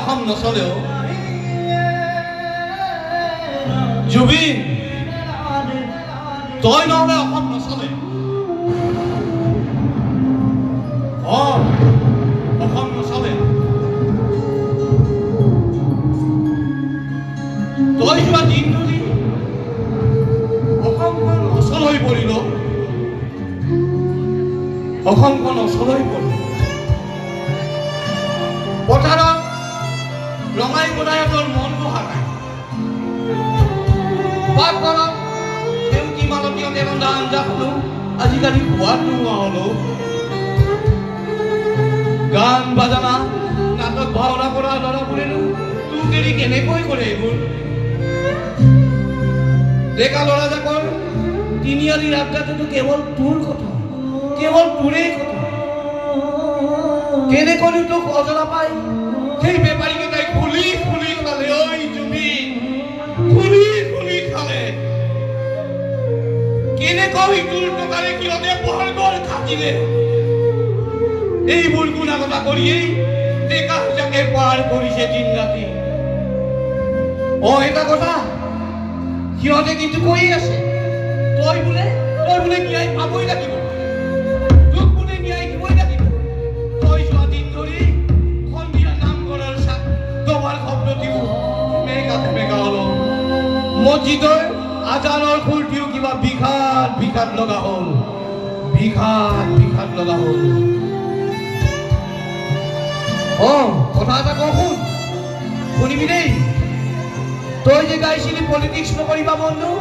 অসম নচলেও জুবিন তই নহলে অসম নচলে অসম নচলে তই যোৱা দিন ধৰি অসমখন অচল হৈ পৰিল অসমখন অচল হৈ পৰিল পথাৰত ৰঙাই গোদায়তৰ মন বহা নাই পাকঘৰত সেউকি মালতীয়তে ৰন্ধা আঞ্জাখনো আজিকালি সোৱাদ নোহোৱা হলো গান বাজানা নাটক ভাওনা কৰা ল'ৰাবোৰেনো তোক এৰি কেনেকৈ কৰে এইবোৰ ডেকা ল'ৰাজাকৰ তিনিআলিৰ আড্ডাটোতো কেৱল তোৰ কথা কেৱল তোৰেই কথা কেনেকৈ তোক অজৰা পাই সেই বেপাৰীকেইটাই খুলি খুলি খালে ঐ জুবিন খুলি খুলি খালে কেনেকৈ তোৰ টকাৰে কিয়তে বৰগড় খাটিলে এইবোৰ গুণাগতা কৰিয়েই ডেকা যাকে পাৰ কৰিছে দিন ৰাতি এটা কথা সিহঁতে কিন্তু কৈ আছে তই বোলে ন্যায় পাবই লাগিব তোক বোলে ন্যায় দিবই লাগিব তই যোৱা দিন ধৰি সন্ধিয়া নামঘৰৰ দবাৰ শব্দ দিও মেগা হল মছজিদৰ আজানৰ খুলটিও কিবা বিষাদ লগা হ'ল বিষাদ লগা হ'ল কথা এটা কওঁ শুনিবি দেই তই যে গাইছিলি পলিটিক্স নকৰিবা বন্ধু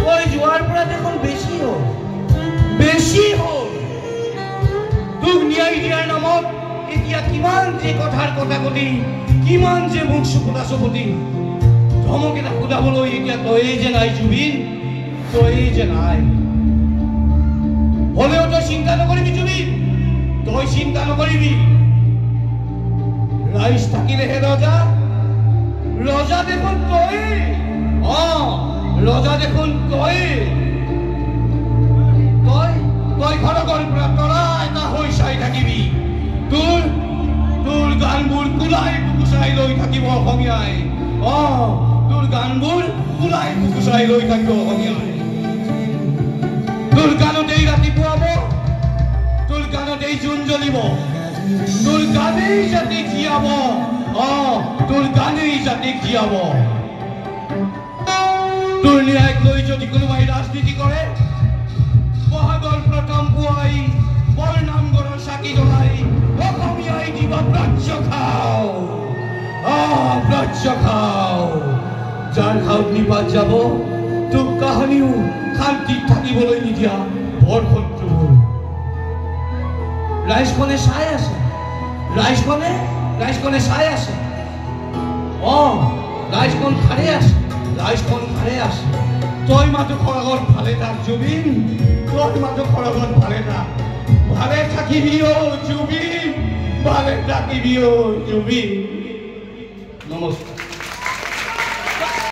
তই যোৱাৰ পৰা দেখোন বেছি হ'ল তোক ন্যায় দিয়াৰ নামত এতিয়া কিমান যে কথাৰ কটাকটি কিমান যে মুখ চকুটি ধমক এটা সোধাবলৈ এতিয়া তয়েই যে নাই জুবিন তয়েই যে নাই হলেও তই চিন্তা নকৰিবি জুবিন তই চিন্তা নকৰিবি ৰাইজ থাকিলেহে ৰজা দেখোন তই ৰজা দেখোন তই ঘৰগৰ পৰা তৰা এটা হৈ চাই থাকিবি তোৰ গানবোৰ কুলাই পুকুচাই লৈ থাকিব অসমীয়াই তোৰ গানবোৰ কুলাই পুকুচাই লৈ থাকিব অসমীয়াই তোৰ গানতেই ৰাতিপুৱাব তোৰ গানতেই জোন জ্বলিব তোৰ গানেই জাতিক জীয়াব তোৰ গানেই জাতিক জীয়াব তোৰ ন্যায়ক লৈ যদি কোনোবাই ৰাজনীতি কৰে বহাগৰ প্ৰথম পুৱাই বৰ নামঘৰৰ চাকি জ্বলাই অসমীয়াই দিব প্ৰাচ্য খাও যাৰ খাওত নিপাত যাব তোক কাহানিও শান্তিত থাকিবলৈ নিদিয়া বৰ শত্ৰু ৰাইজখনে চাই আছে ৰাইজখনে চাই আছে ৰাইজখন ভালে আছে তই মাথো খৰগত ভালে থাক জুবিন তই মাথো খৰগত ভালে থাক ভালে থাকিবি জুবিন ভালে থাকিবি জুবিন নমস্কাৰ